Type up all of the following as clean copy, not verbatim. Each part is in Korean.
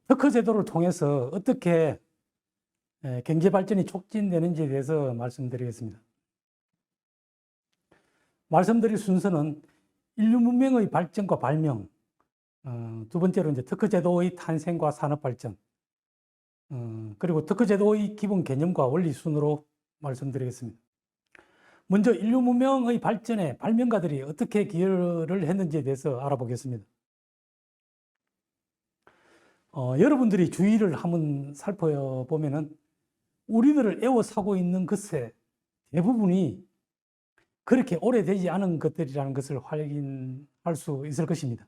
특허 제도를 통해서 어떻게 경제 발전이 촉진되는지에 대해서 말씀드리겠습니다. 말씀드릴 순서는 인류 문명의 발전과 발명, 두 번째로 이제 특허 제도의 탄생과 산업 발전, 그리고 특허 제도의 기본 개념과 원리 순으로 말씀드리겠습니다. 먼저 인류 문명의 발전에 발명가들이 어떻게 기여를 했는지에 대해서 알아보겠습니다. 여러분들이 주위를 한번 살펴보면은 우리들을 애워싸고 있는 것의 대부분이 그렇게 오래되지 않은 것들이라는 것을 확인할 수 있을 것입니다.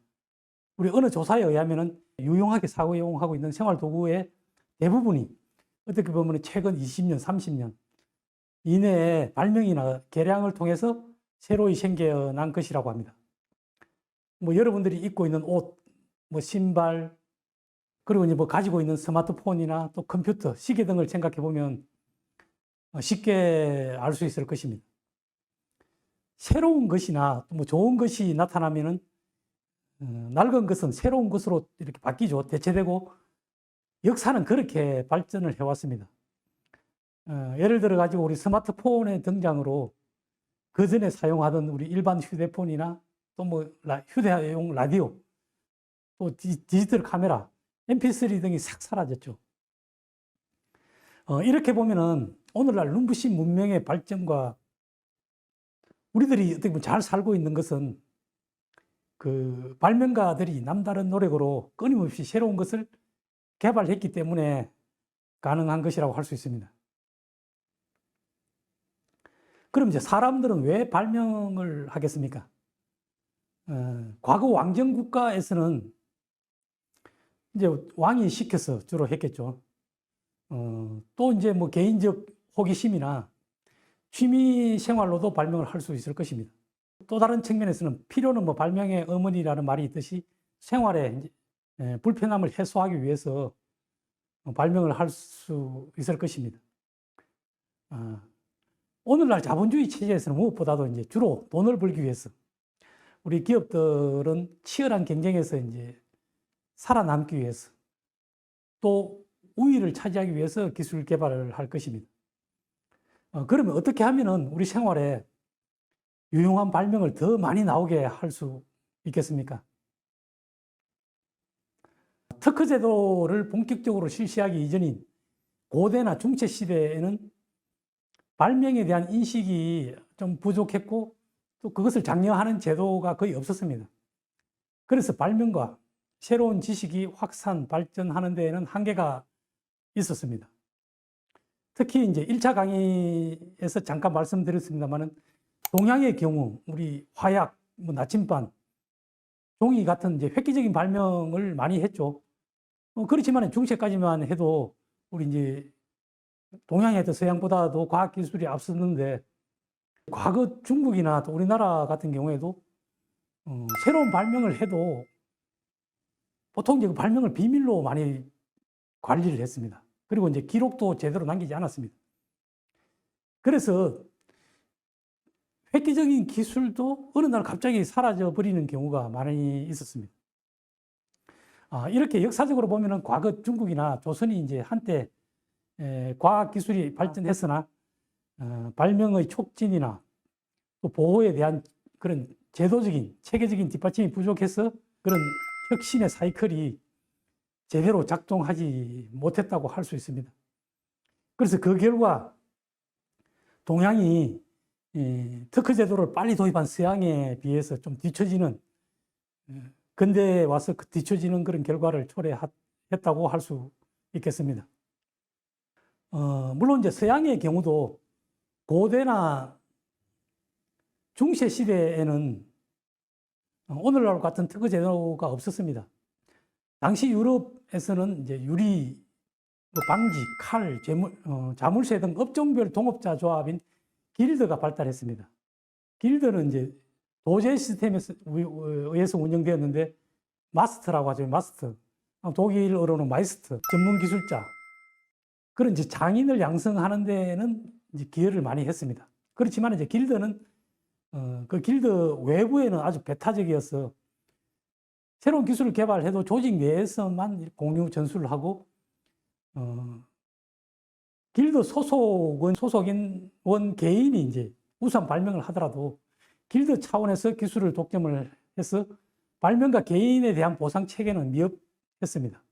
우리 어느 조사에 의하면은 유용하게 사용하고 있는 생활도구의 대부분이 어떻게 보면 최근 20년, 30년 이내에 발명이나 개량을 통해서 새로이 생겨난 것이라고 합니다. 뭐 여러분들이 입고 있는 옷, 뭐 신발, 그리고 이제 뭐 가지고 있는 스마트폰이나 또 컴퓨터, 시계 등을 생각해 보면 쉽게 알 수 있을 것입니다. 새로운 것이나 뭐 좋은 것이 나타나면은 낡은 것은 새로운 것으로 이렇게 바뀌죠. 대체되고 역사는 그렇게 발전을 해왔습니다. 예를 들어 가지고 우리 스마트폰의 등장으로 그 전에 사용하던 우리 일반 휴대폰이나 또 뭐 휴대용 라디오, 또 디지털 카메라, mp3 등이 싹 사라졌죠. 이렇게 보면은 오늘날 눈부신 문명의 발전과 우리들이 어떻게 보면 잘 살고 있는 것은 그 발명가들이 남다른 노력으로 끊임없이 새로운 것을 개발했기 때문에 가능한 것이라고 할 수 있습니다. 그럼 이제 사람들은 왜 발명을 하겠습니까? 과거 왕정 국가에서는 이제 왕이 시켜서 주로 했겠죠. 또 이제 뭐 개인적 호기심이나 취미 생활로도 발명을 할 수 있을 것입니다. 또 다른 측면에서는 필요는 뭐 발명의 어머니라는 말이 있듯이 생활의 불편함을 해소하기 위해서 발명을 할 수 있을 것입니다. 오늘날 자본주의 체제에서는 무엇보다도 이제 주로 돈을 벌기 위해서 우리 기업들은 치열한 경쟁에서 이제 살아남기 위해서 또 우위를 차지하기 위해서 기술 개발을 할 것입니다. 그러면 어떻게 하면은 우리 생활에 유용한 발명을 더 많이 나오게 할 수 있겠습니까? 특허 제도를 본격적으로 실시하기 이전인 고대나 중세 시대에는 발명에 대한 인식이 좀 부족했고 또 그것을 장려하는 제도가 거의 없었습니다. 그래서 발명과 새로운 지식이 확산, 발전하는 데에는 한계가 있었습니다. 특히 이제 1차 강의에서 잠깐 말씀드렸습니다만은 동양의 경우 우리 화약, 뭐 나침반, 종이 같은 이제 획기적인 발명을 많이 했죠. 그렇지만 중세까지만 해도 우리 이제 동양에도 서양보다도 과학 기술이 앞섰는데 과거 중국이나 또 우리나라 같은 경우에도 새로운 발명을 해도 보통 이제 그 발명을 비밀로 많이 관리를 했습니다. 그리고 이제 기록도 제대로 남기지 않았습니다. 그래서 획기적인 기술도 어느 날 갑자기 사라져 버리는 경우가 많이 있었습니다. 이렇게 역사적으로 보면은 과거 중국이나 조선이 이제 한때 과학 기술이 발전했으나 발명의 촉진이나 또 보호에 대한 그런 제도적인 체계적인 뒷받침이 부족해서 그런 혁신의 사이클이 제대로 작동하지 못했다고 할 수 있습니다. 그래서 그 결과 동양이 특허 제도를 빨리 도입한 서양에 비해서 좀 뒤처지는, 근대에 와서 뒤처지는 그런 결과를 초래했다고 할 수 있겠습니다. 물론 이제 서양의 경우도 고대나 중세 시대에는 오늘날 같은 특허 제도가 없었습니다. 당시 유럽에서는 이제 유리, 방지, 칼, 자물쇠 등 업종별 동업자 조합인 길드가 발달했습니다. 길드는 이제 도제 시스템에 의해서 운영되었는데 마스터라고 하죠. 마스터. 독일어로는 마이스터, 전문 기술자. 그런 이제 장인을 양성하는 데는 이제 기여를 많이 했습니다. 그렇지만 이제 길드는 그 길드 외부에는 아주 배타적이어서 새로운 기술을 개발해도 조직 내에서만 공유 전수를 하고 길드 소속인 원 개인이 이제 우수한 발명을 하더라도 길드 차원에서 기술을 독점을 해서 발명가 개인에 대한 보상 체계는 미흡했습니다.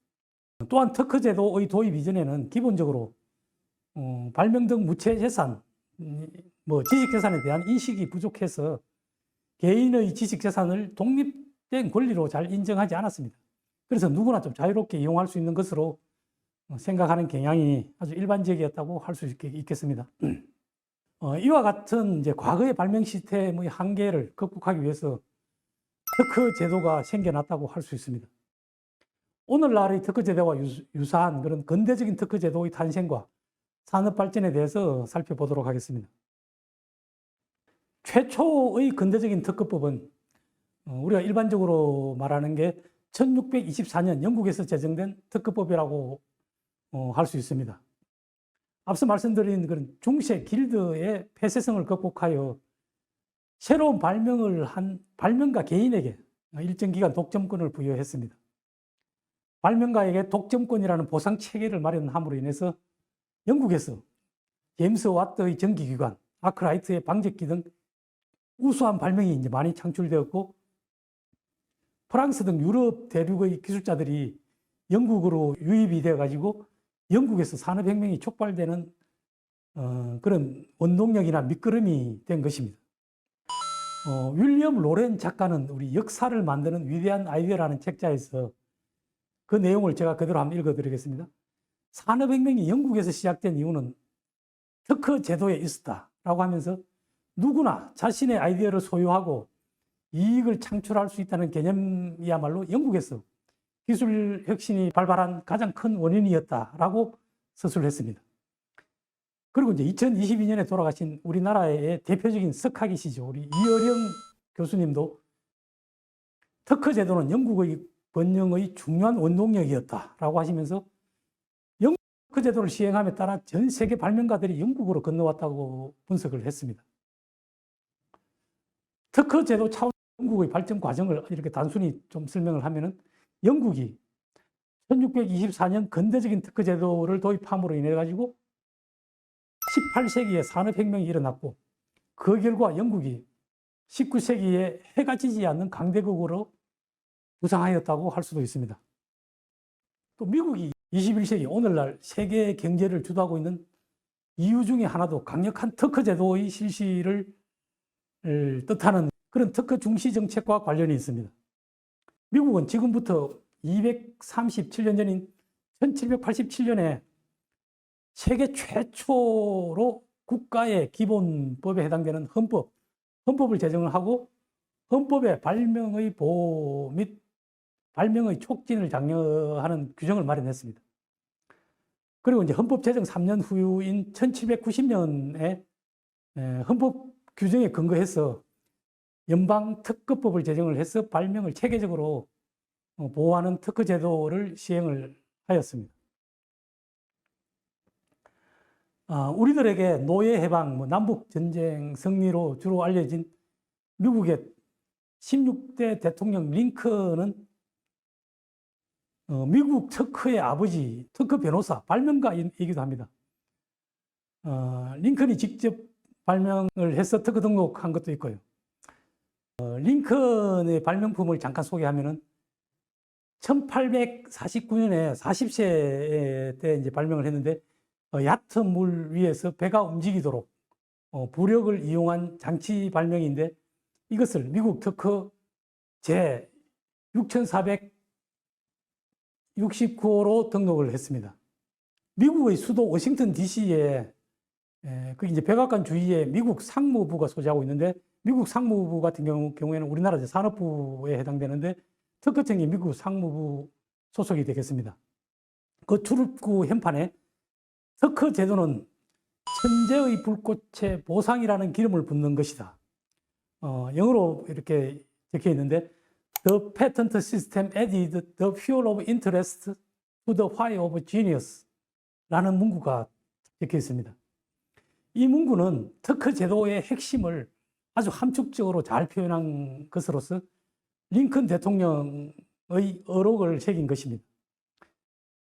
또한 특허 제도의 도입 이전에는 기본적으로 발명 등 무체 재산, 지식 재산에 대한 인식이 부족해서 개인의 지식 재산을 독립된 권리로 잘 인정하지 않았습니다. 그래서 누구나 좀 자유롭게 이용할 수 있는 것으로 생각하는 경향이 아주 일반적이었다고 할 수 있겠습니다. 이와 같은 이제 과거의 발명 시스템의 한계를 극복하기 위해서 특허 제도가 생겨났다고 할 수 있습니다. 오늘날의 특허 제도와 유사한 그런 근대적인 특허 제도의 탄생과 산업 발전에 대해서 살펴보도록 하겠습니다. 최초의 근대적인 특허법은 우리가 일반적으로 말하는 게 1624년 영국에서 제정된 특허법이라고 할 수 있습니다. 앞서 말씀드린 그런 중세 길드의 폐쇄성을 극복하여 새로운 발명을 한 발명가 개인에게 일정 기간 독점권을 부여했습니다. 발명가에게 독점권이라는 보상 체계를 마련함으로 인해서 영국에서 제임스 와트의 전기기관, 아크라이트의 방적기 등 우수한 발명이 이제 많이 창출되었고, 프랑스 등 유럽 대륙의 기술자들이 영국으로 유입이 되어 가지고 영국에서 산업혁명이 촉발되는 그런 원동력이나 밑거름이 된 것입니다. 윌리엄 로렌 작가는 우리 역사를 만드는 위대한 아이디어라는 책자에서 그 내용을 제가 그대로 한번 읽어드리겠습니다. 산업혁명이 영국에서 시작된 이유는 특허 제도에 있었다라고 하면서 누구나 자신의 아이디어를 소유하고 이익을 창출할 수 있다는 개념이야말로 영국에서 기술 혁신이 발발한 가장 큰 원인이었다라고 서술을 했습니다. 그리고 이제 2022년에 돌아가신 우리나라의 대표적인 석학이시죠. 우리 이어령 교수님도 특허 제도는 영국의 번영의 중요한 원동력이었다라고 하시면서 영국 특허 제도를 시행함에 따라 전 세계 발명가들이 영국으로 건너왔다고 분석을 했습니다. 특허 제도 차원 영국의 발전 과정을 이렇게 단순히 좀 설명을 하면은 영국이 1624년 근대적인 특허 제도를 도입함으로 인해 가지고 18세기에 산업혁명이 일어났고, 그 결과 영국이 19세기에 해가 지지 않는 강대국으로 부상하였다고 할 수도 있습니다. 또 미국이 21세기 오늘날 세계 경제를 주도하고 있는 이유 중에 하나도 강력한 특허 제도의 실시를 뜻하는 그런 특허 중시 정책과 관련이 있습니다. 미국은 지금부터 237년 전인 1787년에 세계 최초로 국가의 기본법에 해당되는 헌법을 제정을 하고 헌법에 발명의 보호 및 발명의 촉진을 장려하는 규정을 마련했습니다. 그리고 이제 헌법 제정 3년 후인 1790년에 헌법 규정에 근거해서 연방 특허법을 제정을 해서 발명을 체계적으로 보호하는 특허 제도를 시행을 하였습니다. 우리들에게 노예 해방, 남북 전쟁 승리로 주로 알려진 미국의 16대 대통령 링컨은 미국 특허의 아버지, 특허 변호사, 발명가이기도 합니다. 링컨이 직접 발명을 해서 특허 등록한 것도 있고요. 링컨의 발명품을 잠깐 소개하면은 1849년에 40세 때 이제 발명을 했는데, 얕은 물 위에서 배가 움직이도록 부력을 이용한 장치 발명인데, 이것을 미국 특허 제 6469호로 등록을 했습니다. 미국의 수도 워싱턴 DC에 그 이제 백악관 주위에 미국 상무부가 소재하고 있는데, 미국 상무부 같은 경우에는 우리나라 산업부에 해당되는데 특허청이 미국 상무부 소속이 되겠습니다. 그 출입구 현판에 특허 제도는 천재의 불꽃에 보상이라는 기름을 붓는 것이다. 영어로 이렇게 적혀 있는데 The patent system added the fuel of interest to the fire of genius 라는 문구가 적혀 있습니다. 이 문구는 특허 제도의 핵심을 아주 함축적으로 잘 표현한 것으로서 링컨 대통령의 어록을 새긴 것입니다.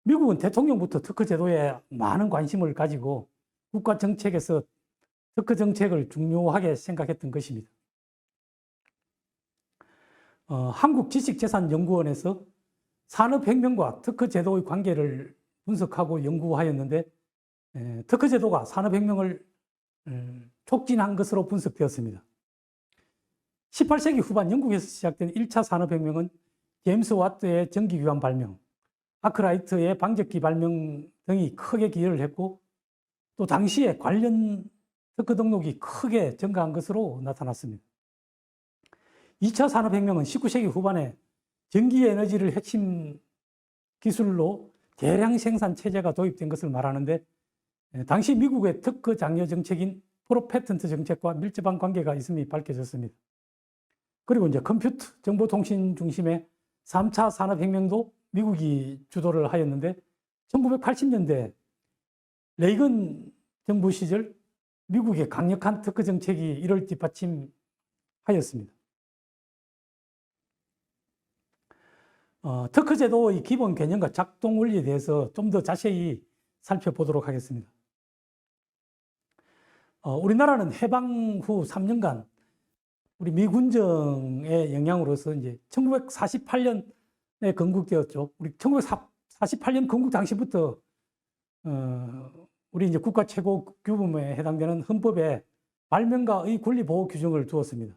미국은 대통령부터 특허 제도에 많은 관심을 가지고 국가 정책에서 특허 정책을 중요하게 생각했던 것입니다. 한국지식재산연구원에서 산업혁명과 특허 제도의 관계를 분석하고 연구하였는데 특허 제도가 산업혁명을 촉진한 것으로 분석되었습니다. 18세기 후반 영국에서 시작된 1차 산업혁명은 제임스 와트의 전기기관 발명, 아크라이트의 방적기 발명 등이 크게 기여를 했고 또 당시에 관련 특허 등록이 크게 증가한 것으로 나타났습니다. 2차 산업혁명은 19세기 후반에 전기에너지를 핵심 기술로 대량 생산 체제가 도입된 것을 말하는데 당시 미국의 특허 장려 정책인 프로패턴트 정책과 밀접한 관계가 있음이 밝혀졌습니다. 그리고 이제 컴퓨터, 정보통신 중심의 3차 산업혁명도 미국이 주도를 하였는데 1980년대 레이건 정부 시절 미국의 강력한 특허 정책이 이를 뒷받침하였습니다. 특허 제도의 기본 개념과 작동 원리에 대해서 좀 더 자세히 살펴보도록 하겠습니다. 우리나라는 해방 후 3년간 우리 미군정의 영향으로서 이제 1948년에 건국되었죠. 우리 1948년 건국 당시부터 우리 이제 국가 최고 규범에 해당되는 헌법에 발명가의 권리 보호 규정을 두었습니다.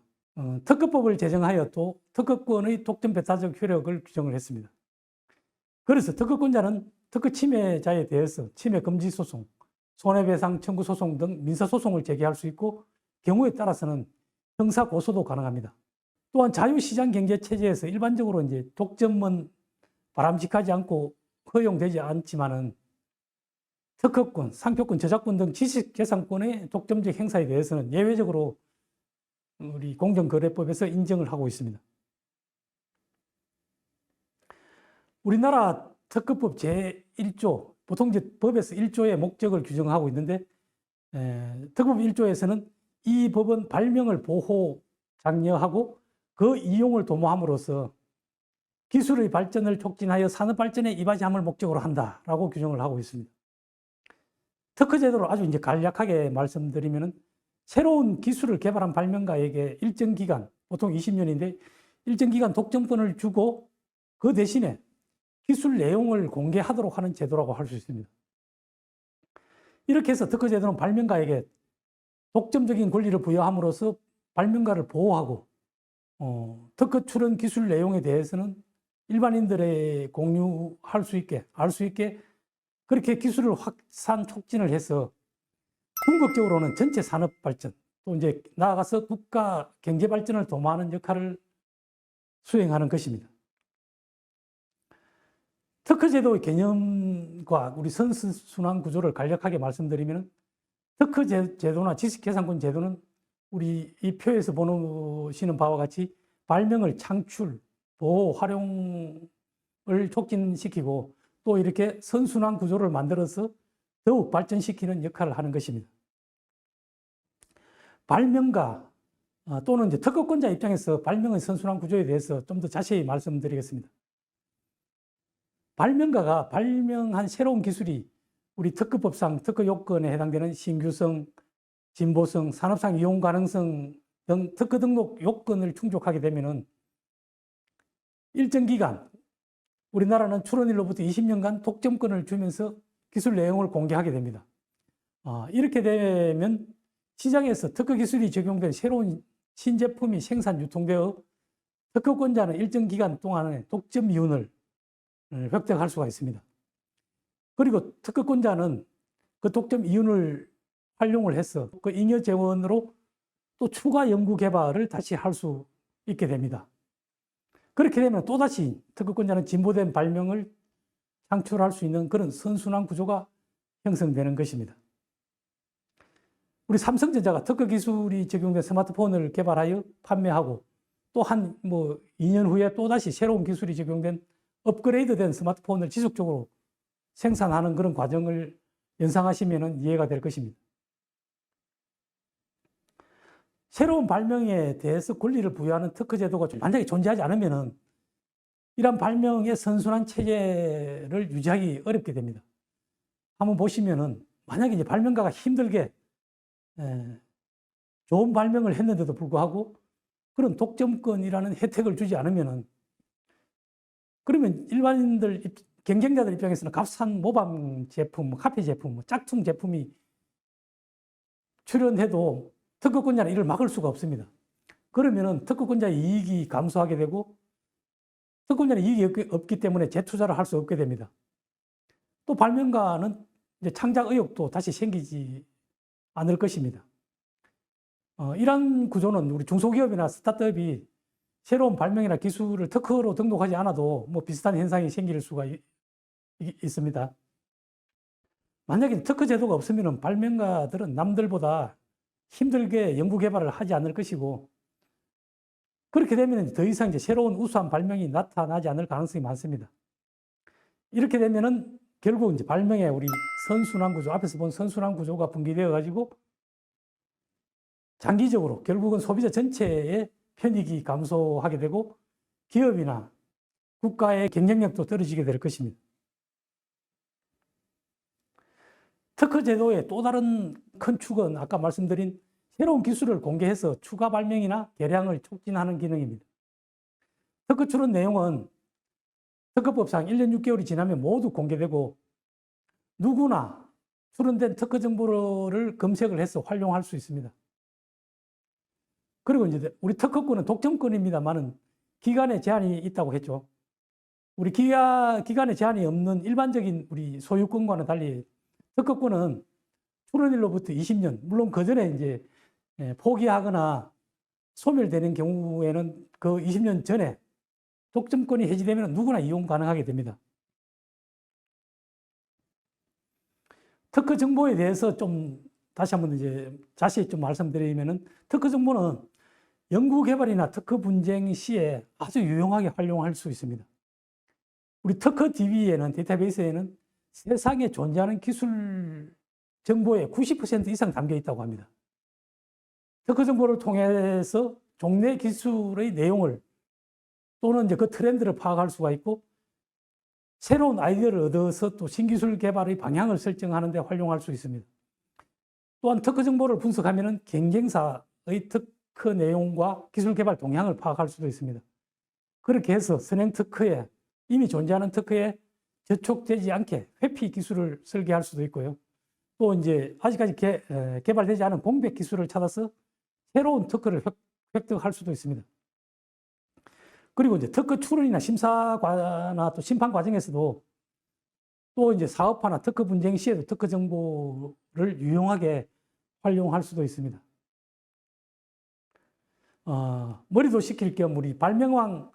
특허법을 제정하여 또 특허권의 독점 배타적 효력을 규정을 했습니다. 그래서 특허권자는 특허 침해자에 대해서 침해 금지 소송, 손해배상 청구 소송 등 민사 소송을 제기할 수 있고 경우에 따라서는 형사 고소도 가능합니다. 또한 자유시장 경제 체제에서 일반적으로 이제 독점은 바람직하지 않고 허용되지 않지만은 특허권, 상표권, 저작권 등 지식재산권의 독점적 행사에 대해서는 예외적으로 우리 공정거래법에서 인정을 하고 있습니다. 우리나라 특허법 제1조, 보통 이제 법에서 1조의 목적을 규정하고 있는데 특허법 1조에서는 이 법은 발명을 보호, 장려하고 그 이용을 도모함으로써 기술의 발전을 촉진하여 산업 발전에 이바지함을 목적으로 한다라고 규정을 하고 있습니다. 특허 제도를 아주 이제 간략하게 말씀드리면은 새로운 기술을 개발한 발명가에게 일정 기간, 보통 20년인데 일정 기간 독점권을 주고 그 대신에 기술 내용을 공개하도록 하는 제도라고 할 수 있습니다. 이렇게 해서 특허 제도는 발명가에게 독점적인 권리를 부여함으로써 발명가를 보호하고 특허 출원 기술 내용에 대해서는 일반인들의 공유할 수 있게, 알 수 있게 그렇게 기술을 확산 촉진을 해서 궁극적으로는 전체 산업 발전, 또 이제 나아가서 국가 경제 발전을 도모하는 역할을 수행하는 것입니다. 특허 제도의 개념과 우리 선순환 구조를 간략하게 말씀드리면 특허 제도나 지식재산권 제도는 우리 이 표에서 보시는 바와 같이 발명을 창출, 보호, 활용을 촉진시키고 또 이렇게 선순환 구조를 만들어서 더욱 발전시키는 역할을 하는 것입니다. 발명가 또는 이제 특허권자 입장에서 발명의 선순환 구조에 대해서 좀 더 자세히 말씀드리겠습니다. 발명가가 발명한 새로운 기술이 우리 특허법상 특허 요건에 해당되는 신규성, 진보성, 산업상 이용 가능성 등 특허 등록 요건을 충족하게 되면은 일정 기간, 우리나라는 출원일로부터 20년간 독점권을 주면서 기술 내용을 공개하게 됩니다. 이렇게 되면 시장에서 특허 기술이 적용된 새로운 신제품이 생산, 유통되어 특허권자는 일정 기간 동안에 독점 이윤을 획득할 수가 있습니다. 그리고 특허권자는 그 독점 이윤을 활용을 해서 그 잉여 재원으로 또 추가 연구 개발을 다시 할 수 있게 됩니다. 그렇게 되면 또다시 특허권자는 진보된 발명을 창출할 수 있는 그런 선순환 구조가 형성되는 것입니다. 우리 삼성전자가 특허 기술이 적용된 스마트폰을 개발하여 판매하고 또 한 2년 후에 또다시 새로운 기술이 적용된 업그레이드된 스마트폰을 지속적으로 생산하는 그런 과정을 연상하시면 이해가 될 것입니다. 새로운 발명에 대해서 권리를 부여하는 특허 제도가 만약에 존재하지 않으면 이런 발명의 선순환 체제를 유지하기 어렵게 됩니다. 한번 보시면은 만약에 이제 발명가가 힘들게 좋은 발명을 했는데도 불구하고 그런 독점권이라는 혜택을 주지 않으면은, 그러면 일반인들, 경쟁자들 입장에서는 값싼 모방 제품, 카피 제품, 짝퉁 제품이 출현해도 특허권자는 이를 막을 수가 없습니다. 그러면은 특허권자의 이익이 감소하게 되고 특허권자는 이익이 없기 때문에 재투자를 할 수 없게 됩니다. 또 발명가는 이제 창작 의욕도 다시 생기지 않을 것입니다. 이런 구조는 우리 중소기업이나 스타트업이 새로운 발명이나 기술을 특허로 등록하지 않아도 뭐 비슷한 현상이 생길 수가 있습니다. 만약에 특허 제도가 없으면 발명가들은 남들보다 힘들게 연구 개발을 하지 않을 것이고, 그렇게 되면 더 이상 이제 새로운 우수한 발명이 나타나지 않을 가능성이 많습니다. 이렇게 되면은 결국 이제 발명의 우리 선순환 구조, 앞에서 본 선순환 구조가 붕괴되어 가지고 장기적으로 결국은 소비자 전체의 편익이 감소하게 되고 기업이나 국가의 경쟁력도 떨어지게 될 것입니다. 특허 제도의 또 다른 큰 축은 아까 말씀드린 새로운 기술을 공개해서 추가 발명이나 개량을 촉진하는 기능입니다. 특허 출원 내용은 특허법상 1년 6개월이 지나면 모두 공개되고 누구나 출원된 특허 정보를 검색을 해서 활용할 수 있습니다. 그리고 이제 우리 특허권은 독점권입니다만은 기간에 제한이 있다고 했죠. 우리 기간에 제한이 없는 일반적인 우리 소유권과는 달리 특허권은 출원일로부터 20년, 물론 그 전에 이제 포기하거나 소멸되는 경우에는 그 20년 전에 독점권이 해지되면 누구나 이용 가능하게 됩니다. 특허 정보에 대해서 좀 다시 한번 이제 자세히 좀 말씀드리면은 특허 정보는 연구 개발이나 특허 분쟁 시에 아주 유용하게 활용할 수 있습니다. 우리 특허 DB에는, 데이터베이스에는 세상에 존재하는 기술 정보의 90% 이상 담겨 있다고 합니다. 특허 정보를 통해서 종래 기술의 내용을 또는 이제 그 트렌드를 파악할 수가 있고 새로운 아이디어를 얻어서 또 신기술 개발의 방향을 설정하는 데 활용할 수 있습니다. 또한 특허 정보를 분석하면 경쟁사의 특허 내용과 기술 개발 동향을 파악할 수도 있습니다. 그렇게 해서 선행 특허에, 이미 존재하는 특허에 저촉되지 않게 회피 기술을 설계할 수도 있고요. 또 이제 아직까지 개발되지 않은 공백 기술을 찾아서 새로운 특허를 획득할 수도 있습니다. 그리고 이제 특허 출원이나 심사나 또 심판 과정에서도 또 이제 사업화나 특허 분쟁 시에도 특허 정보를 유용하게 활용할 수도 있습니다. 머리도 식힐 겸 우리 발명왕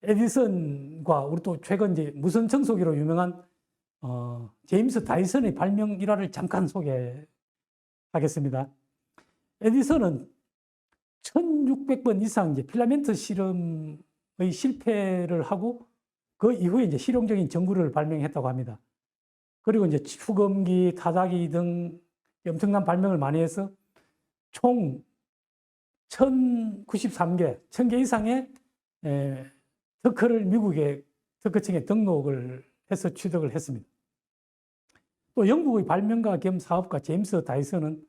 에디슨과 우리 또 최근 이제 무선 청소기로 유명한 제임스 다이슨의 발명 일화를 잠깐 소개하겠습니다. 에디슨은 1600번 이상 이제 필라멘트 실험의 실패를 하고 그 이후에 이제 실용적인 전구를 발명했다고 합니다. 그리고 이제 축음기, 타자기 등 엄청난 발명을 많이 해서 총 1093개, 1000개 이상의 특허를 미국의 특허청에 등록을 해서 취득을 했습니다. 또 영국의 발명가 겸 사업가 제임스 다이슨은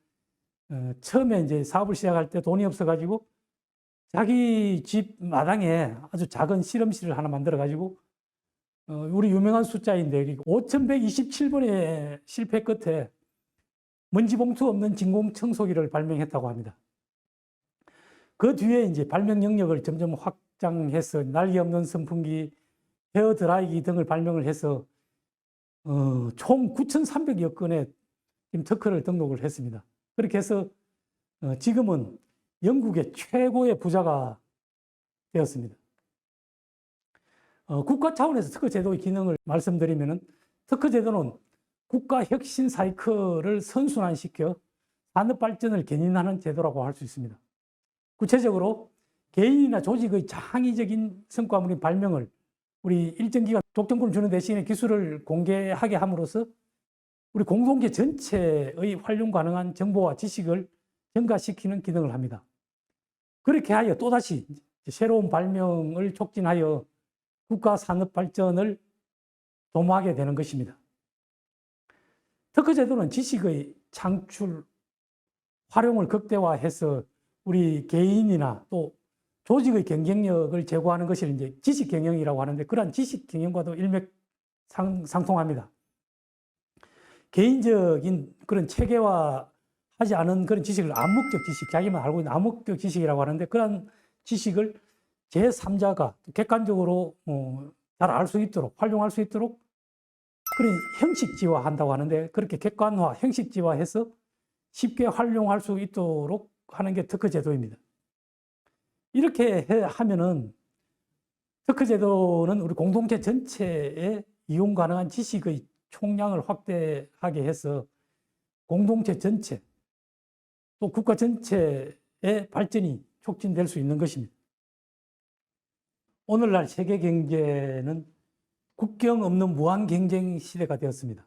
처음에 이제 사업을 시작할 때 돈이 없어가지고 자기 집 마당에 아주 작은 실험실을 하나 만들어가지고 우리 유명한 숫자인데 5127번의 실패 끝에 먼지 봉투 없는 진공 청소기를 발명했다고 합니다. 그 뒤에 이제 발명 영역을 점점 확장해서 날개 없는 선풍기, 헤어 드라이기 등을 발명을 해서 총 9,300여 건의 특허를 등록을 했습니다. 그렇게 해서 지금은 영국의 최고의 부자가 되었습니다. 국가 차원에서 특허 제도의 기능을 말씀드리면 특허 제도는 국가 혁신 사이클을 선순환시켜 산업 발전을 견인하는 제도라고 할 수 있습니다. 구체적으로 개인이나 조직의 창의적인 성과물인 발명을 우리 일정 기간 독점권을 주는 대신에 기술을 공개하게 함으로써 우리 공동체 전체의 활용 가능한 정보와 지식을 증가시키는 기능을 합니다. 그렇게 하여 또다시 새로운 발명을 촉진하여 국가 산업 발전을 도모하게 되는 것입니다. 특허제도는 지식의 창출, 활용을 극대화해서 우리 개인이나 또 조직의 경쟁력을 제고하는 것이 이제 지식 경영이라고 하는데, 그러한 지식 경영과도 일맥상통합니다. 개인적인 그런 체계화하지 않은 그런 지식을 암묵적 지식, 자기만 알고 있는 암묵적 지식이라고 하는데, 그러한 지식을 제3자가 객관적으로 잘 알 수 있도록, 활용할 수 있도록 그런 형식지화한다고 하는데, 그렇게 객관화, 형식지화해서 쉽게 활용할 수 있도록 하는 게 특허제도입니다. 이렇게 하면은 특허제도는 우리 공동체 전체에 이용 가능한 지식의 총량을 확대하게 해서 공동체 전체, 또 국가 전체의 발전이 촉진될 수 있는 것입니다. 오늘날 세계 경제는 국경 없는 무한 경쟁 시대가 되었습니다.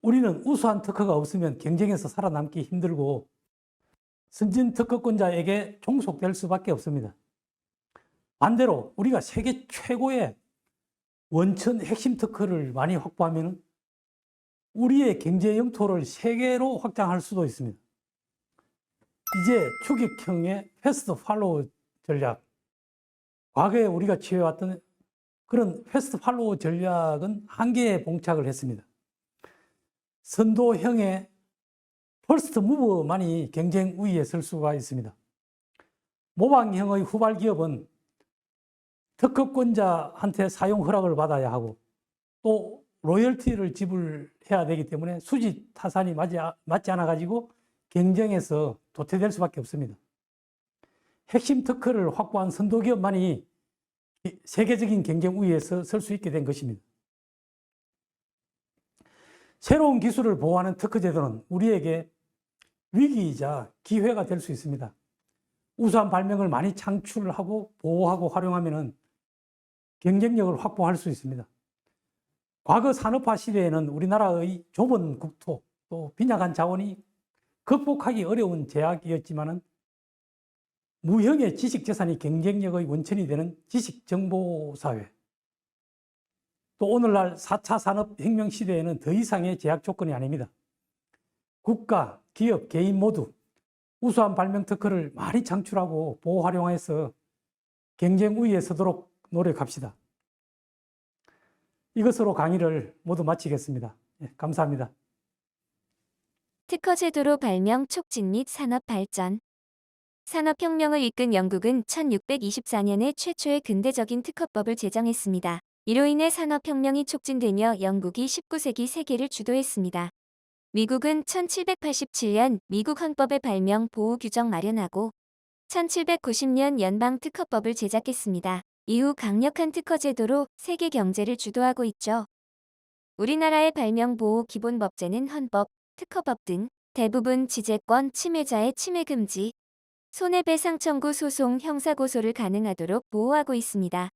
우리는 우수한 특허가 없으면 경쟁에서 살아남기 힘들고 선진 특허권자에게 종속될 수밖에 없습니다. 반대로 우리가 세계 최고의 원천 핵심 특허를 많이 확보하면 우리의 경제 영토를 세계로 확장할 수도 있습니다. 이제 추격형의 패스트 팔로우 전략, 과거에 우리가 취해왔던 그런 패스트 팔로우 전략은 한계에 봉착을 했습니다. 선도형의 퍼스트 무버만이 경쟁 우위에 설 수가 있습니다. 모방형의 후발 기업은 특허권자한테 사용 허락을 받아야 하고 또 로열티를 지불해야 되기 때문에 수지 타산이 맞지 않아 가지고 경쟁에서 도태될 수밖에 없습니다. 핵심 특허를 확보한 선도기업만이 세계적인 경쟁 우위에서 설 수 있게 된 것입니다. 새로운 기술을 보호하는 특허제도는 우리에게 위기이자 기회가 될 수 있습니다. 우수한 발명을 많이 창출하고 보호하고 활용하면 경쟁력을 확보할 수 있습니다. 과거 산업화 시대에는 우리나라의 좁은 국토, 또 빈약한 자원이 극복하기 어려운 제약이었지만 무형의 지식재산이 경쟁력의 원천이 되는 지식정보사회, 또 오늘날 4차 산업혁명 시대에는 더 이상의 제약 조건이 아닙니다. 국가, 기업, 개인 모두 우수한 발명 특허를 많이 창출하고 보호 활용해서 경쟁 우위에 서도록 노력합시다. 이것으로 강의를 모두 마치겠습니다. 감사합니다. 특허제도로 발명 촉진 및 산업 발전. 산업혁명을 이끈 영국은 1624년에 최초의 근대적인 특허법을 제정했습니다. 이로 인해 산업혁명이 촉진되며 영국이 19세기 세계를 주도했습니다. 미국은 1787년 미국 헌법의 발명 보호 규정 마련하고 1790년 연방 특허법을 제작했습니다. 이후 강력한 특허제도로 세계 경제를 주도하고 있죠. 우리나라의 발명 보호 기본법제는 헌법, 특허법 등 대부분 지재권 침해자의 침해 금지, 손해배상 청구 소송 형사고소를 가능하도록 보호하고 있습니다.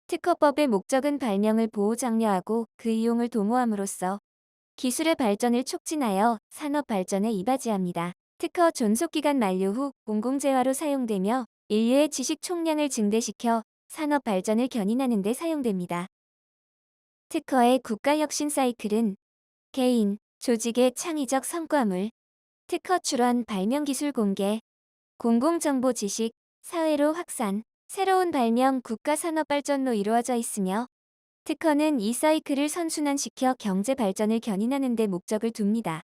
특허법의 목적은 발명을 보호 장려하고 그 이용을 도모함으로써 기술의 발전을 촉진하여 산업 발전에 이바지합니다. 특허 존속기간 만료 후 공공재화로 사용되며 인류의 지식 총량을 증대시켜 산업 발전을 견인하는 데 사용됩니다. 특허의 국가혁신 사이클은 개인, 조직의 창의적 성과물, 특허 출원 발명 기술 공개, 공공정보 지식, 사회로 확산, 새로운 발명 국가 산업 발전로 이루어져 있으며 특허는 이 사이클을 선순환시켜 경제 발전을 견인하는 데 목적을 둡니다.